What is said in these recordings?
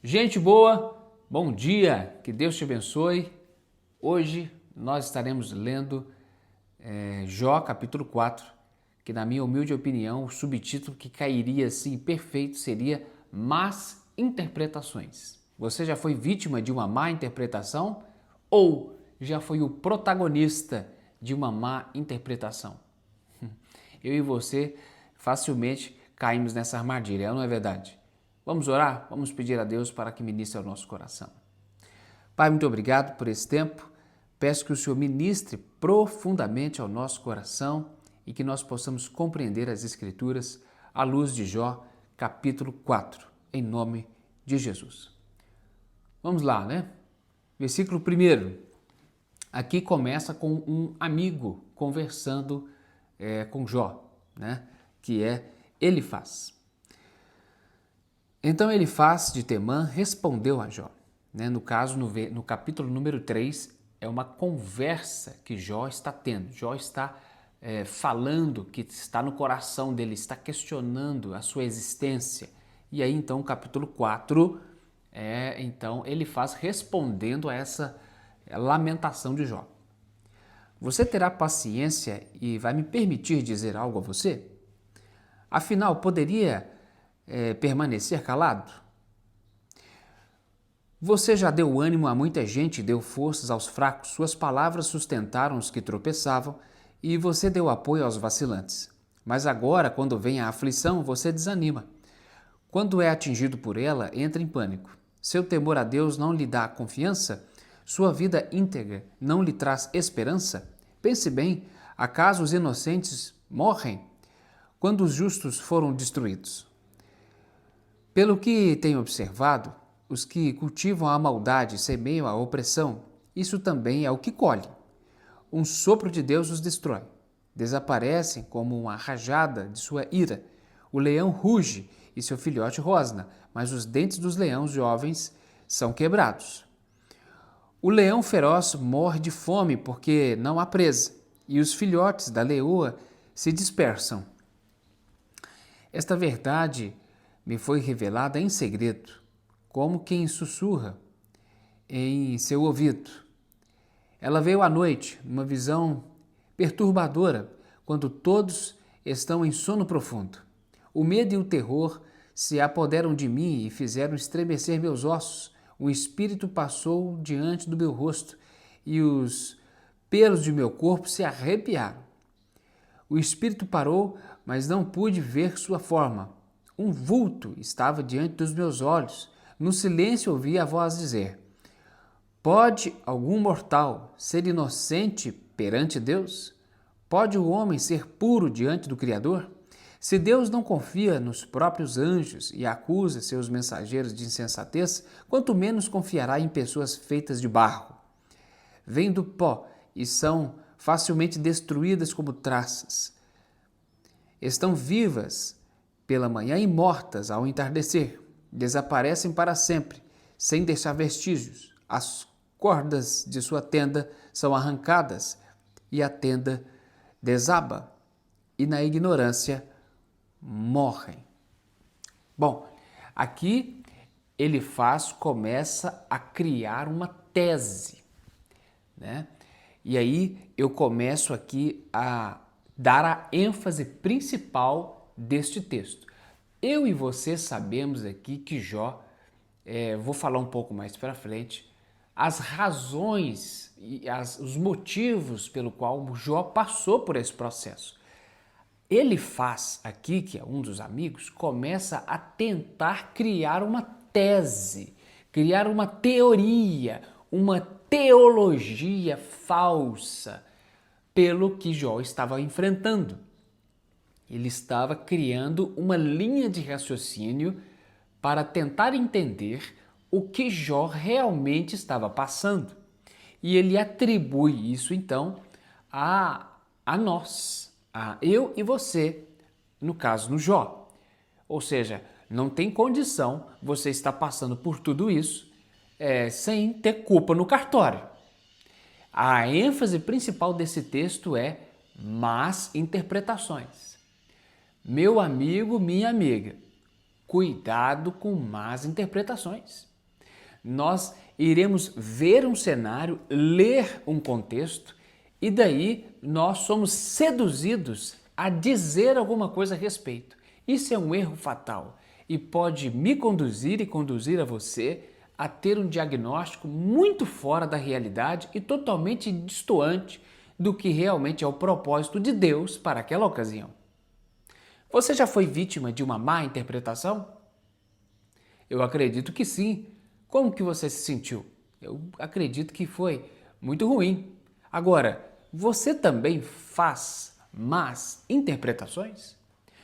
Gente boa, bom dia, que Deus te abençoe. Hoje nós estaremos lendo Jó capítulo 4, que na minha humilde opinião o subtítulo que cairia assim perfeito seria Más Interpretações. Você já foi vítima de uma má interpretação ou já foi o protagonista de uma má interpretação? Eu e você facilmente caímos nessa armadilha, não é verdade? Vamos orar? Vamos pedir a Deus para que ministre ao nosso coração. Pai, muito obrigado por esse tempo. Peço que o Senhor ministre profundamente ao nosso coração e que nós possamos compreender as Escrituras à luz de Jó, capítulo 4, em nome de Jesus. Vamos lá, né? Versículo 1. Aqui começa com um amigo conversando com Jó, né? Que é Elifaz. Então Elifaz de Temã respondeu a Jó. No caso, no capítulo número 3, é uma conversa que Jó está tendo. Jó está falando que está no coração dele, está questionando a sua existência. E aí, então, o capítulo 4, então, Elifaz respondendo a essa lamentação de Jó. Você terá paciência e vai me permitir dizer algo a você? Afinal, poderia permanecer calado? Você já deu ânimo a muita gente e deu forças aos fracos, suas palavras sustentaram os que tropeçavam e você deu apoio aos vacilantes. Mas agora, quando vem a aflição, você desanima. Quando é atingido por ela, entra em pânico. Seu temor a Deus não lhe dá confiança? Sua vida íntegra não lhe traz esperança? Pense bem, acaso os inocentes morrem quando os justos foram destruídos? Pelo que tenho observado, os que cultivam a maldade semeiam a opressão. Isso também é o que colhem. Um sopro de Deus os destrói. Desaparecem como uma rajada de sua ira. O leão ruge e seu filhote rosna, mas os dentes dos leões jovens são quebrados. O leão feroz morre de fome porque não há presa, e os filhotes da leoa se dispersam. Esta verdade me foi revelada em segredo, como quem sussurra em seu ouvido. Ela veio à noite, numa visão perturbadora, quando todos estão em sono profundo. O medo e o terror se apoderam de mim e fizeram estremecer meus ossos. O espírito passou diante do meu rosto e os pelos de meu corpo se arrepiaram. O espírito parou, mas não pude ver sua forma. Um vulto estava diante dos meus olhos. No silêncio ouvi a voz dizer: Pode algum mortal ser inocente perante Deus? Pode o homem ser puro diante do Criador? Se Deus não confia nos próprios anjos e acusa seus mensageiros de insensatez, quanto menos confiará em pessoas feitas de barro. Vêm do pó e são facilmente destruídas como traças. Estão vivas pela manhã e mortas ao entardecer. Desaparecem para sempre, sem deixar vestígios. As cordas de sua tenda são arrancadas e a tenda desaba, e na ignorância morrem. Bom, aqui Elifaz começa a criar uma tese, né? E aí eu começo aqui a dar a ênfase principal deste texto. Eu e você sabemos aqui que Jó, vou falar um pouco mais para frente, as razões e os motivos pelo qual Jó passou por esse processo. Elifaz aqui, que é um dos amigos, começa a tentar criar uma tese, criar uma teoria, uma teologia falsa pelo que Jó estava enfrentando. Ele estava criando uma linha de raciocínio para tentar entender o que Jó realmente estava passando. E ele atribui isso, então, a nós, a eu e você, no caso, no Jó. Ou seja, não tem condição você estar passando por tudo isso sem ter culpa no cartório. A ênfase principal desse texto é más interpretações. Meu amigo, minha amiga, cuidado com más interpretações. Nós iremos ver um cenário, ler um contexto e daí nós somos seduzidos a dizer alguma coisa a respeito. Isso é um erro fatal e pode me conduzir e conduzir a você a ter um diagnóstico muito fora da realidade e totalmente distoante do que realmente é o propósito de Deus para aquela ocasião. Você já foi vítima de uma má interpretação? Eu acredito que sim. Como que você se sentiu? Eu acredito que foi muito ruim. Agora, você também faz más interpretações?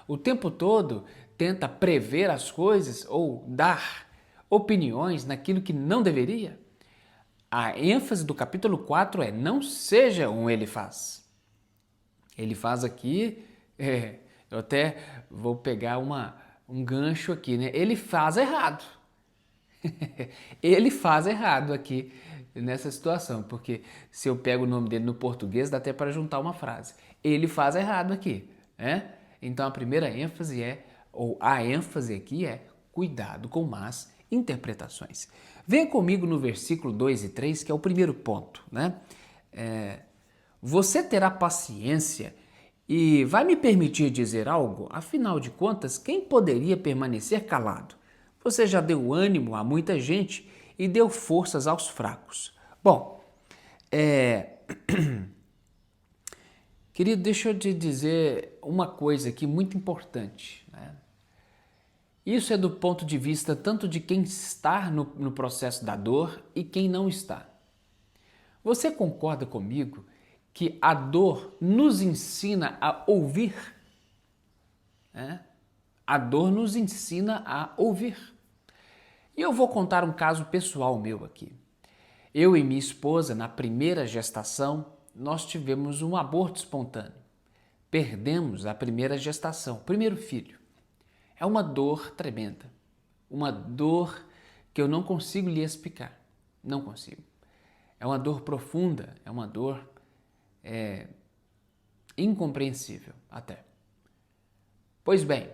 O tempo todo tenta prever as coisas ou dar opiniões naquilo que não deveria? A ênfase do capítulo 4 é: não seja um Elifaz. Elifaz aqui, eu até vou pegar um gancho aqui, né? Ele faz errado. Ele faz errado aqui nessa situação, porque se eu pego o nome dele no português, dá até para juntar uma frase. Ele faz errado aqui, né? Então a primeira ênfase ou a ênfase aqui é cuidado com más interpretações. Venha comigo no versículo 2 e 3, que é o primeiro ponto, né? Você terá paciência e vai me permitir dizer algo? Afinal de contas, quem poderia permanecer calado? Você já deu ânimo a muita gente e deu forças aos fracos. Bom, querido, deixa eu te dizer uma coisa aqui muito importante, né? Isso é do ponto de vista tanto de quem está no processo da dor e quem não está. Você concorda comigo que a dor nos ensina a ouvir? A dor nos ensina a ouvir. E eu vou contar um caso pessoal meu aqui. Eu e minha esposa, na primeira gestação, nós tivemos um aborto espontâneo. Perdemos a primeira gestação, o primeiro filho. É uma dor tremenda, uma dor que eu não consigo lhe explicar, não consigo. É uma dor profunda, é uma dor incompreensível até. Pois bem,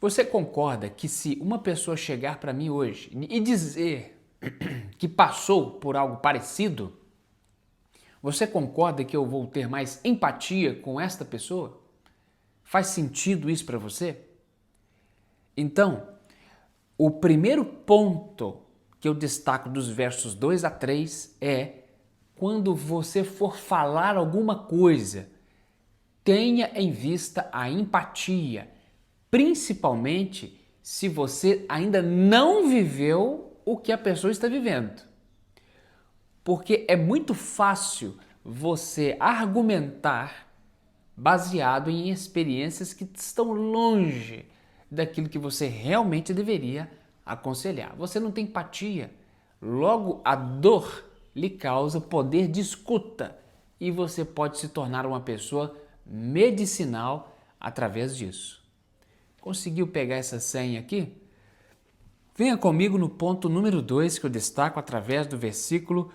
você concorda que se uma pessoa chegar para mim hoje e dizer que passou por algo parecido, você concorda que eu vou ter mais empatia com esta pessoa? Faz sentido isso para você? Então, o primeiro ponto que eu destaco dos versos 2 a 3 é: quando você for falar alguma coisa, tenha em vista a empatia, principalmente se você ainda não viveu o que a pessoa está vivendo. Porque é muito fácil você argumentar baseado em experiências que estão longe daquilo que você realmente deveria aconselhar. Você não tem empatia, logo a dor lhe causa poder de escuta e você pode se tornar uma pessoa medicinal através disso. Conseguiu pegar essa senha aqui? Venha comigo no ponto número 2 que eu destaco através do versículo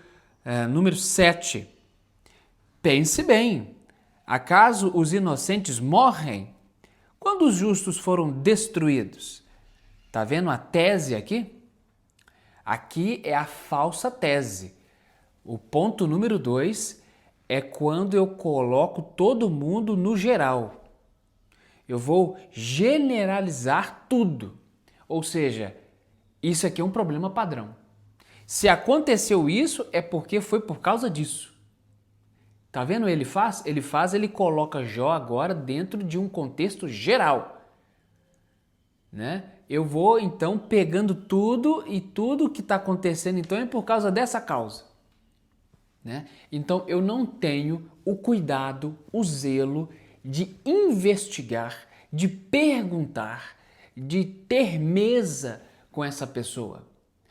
número 7. Pense bem, acaso os inocentes morrem quando os justos foram destruídos? Está vendo a tese aqui? Aqui é a falsa tese. O ponto número 2 é quando eu coloco todo mundo no geral. Eu vou generalizar tudo. Ou seja, isso aqui é um problema padrão. Se aconteceu isso, é porque foi por causa disso. Tá vendo? Ele coloca Jó agora dentro de um contexto geral, né? Eu vou então pegando tudo e tudo que está acontecendo então é por causa dessa causa, né? Então eu não tenho o cuidado, o zelo de investigar, de perguntar, de ter mesa com essa pessoa.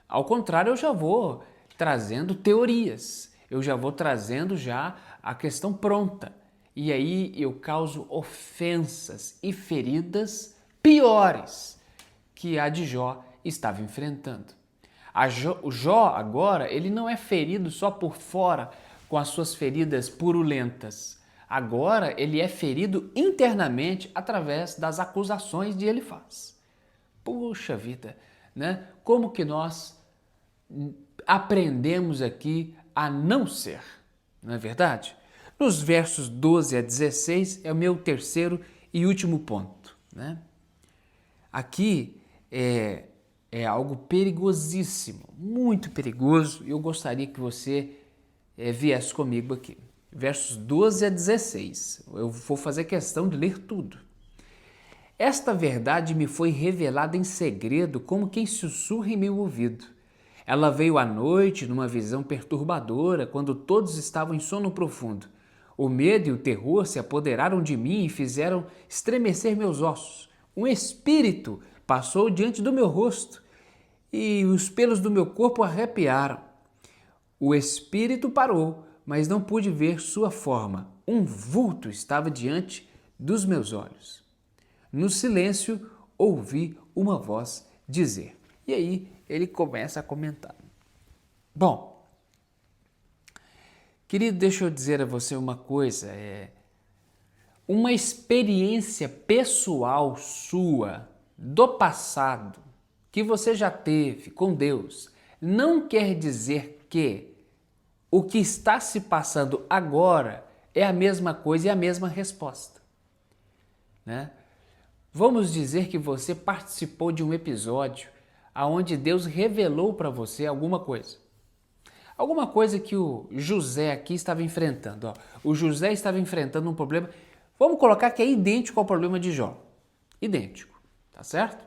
Ao contrário, eu já vou trazendo teorias, eu já vou trazendo já a questão pronta. E aí eu causo ofensas e feridas piores que a de Jó estava enfrentando. O Jó agora, ele não é ferido só por fora com as suas feridas purulentas. Agora ele é ferido internamente através das acusações de Elifaz. Puxa vida, né? Como que nós aprendemos aqui a não ser, não é verdade? Nos versos 12 a 16 é o meu terceiro e último ponto, né? Aqui é algo perigosíssimo, muito perigoso, e eu gostaria que você viesse comigo aqui. Versos 12 a 16, eu vou fazer questão de ler tudo. Esta verdade me foi revelada em segredo, como quem sussurra em meu ouvido. Ela veio à noite numa visão perturbadora, quando todos estavam em sono profundo. O medo e o terror se apoderaram de mim e fizeram estremecer meus ossos. Um espírito passou diante do meu rosto e os pelos do meu corpo arrepiaram. O espírito parou, mas não pude ver sua forma. Um vulto estava diante dos meus olhos. No silêncio, ouvi uma voz dizer. E aí ele começa a comentar. Bom, querido, deixa eu dizer a você uma coisa. Uma experiência pessoal sua, do passado, que você já teve com Deus, não quer dizer que o que está se passando agora é a mesma coisa e a mesma resposta, né? Vamos dizer que você participou de um episódio onde Deus revelou para você alguma coisa. Alguma coisa que o José aqui estava enfrentando. O José estava enfrentando um problema, vamos colocar que é idêntico ao problema de Jó. Idêntico, tá certo?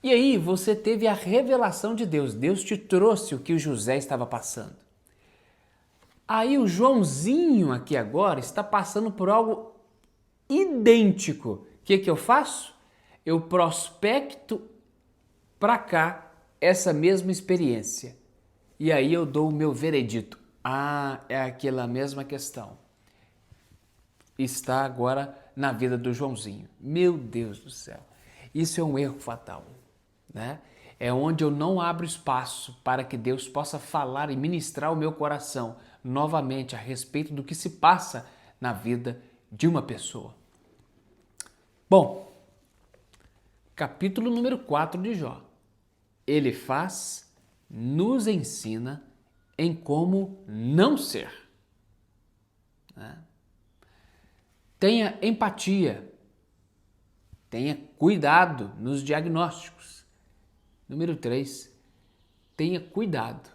E aí você teve a revelação de Deus. Deus te trouxe o que o José estava passando. Aí o Joãozinho aqui agora está passando por algo idêntico. O que eu faço? Eu prospecto para cá essa mesma experiência. E aí eu dou o meu veredito. É aquela mesma questão. Está agora na vida do Joãozinho. Meu Deus do céu. Isso é um erro fatal, né? É onde eu não abro espaço para que Deus possa falar e ministrar o meu coração novamente a respeito do que se passa na vida de uma pessoa. Bom, capítulo número 4 de Jó. Ele nos ensina em como não ser, né? Tenha empatia, tenha cuidado nos diagnósticos. Número 3, tenha cuidado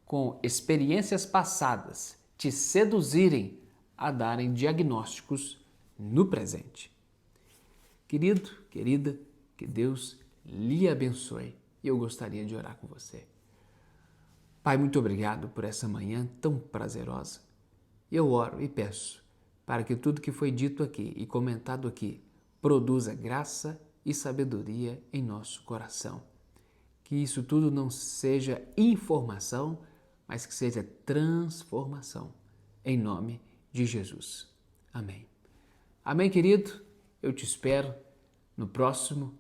com experiências passadas te seduzirem a darem diagnósticos no presente. Querido, querida, que Deus lhe abençoe e eu gostaria de orar com você. Pai, muito obrigado por essa manhã tão prazerosa. Eu oro e peço para que tudo que foi dito aqui e comentado aqui produza graça e sabedoria em nosso coração. Que isso tudo não seja informação, mas que seja transformação. Em nome de Jesus. Amém. Amém, querido? Eu te espero no próximo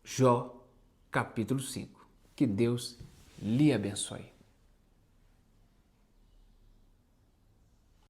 Jó, capítulo 5. Que Deus lhe abençoe.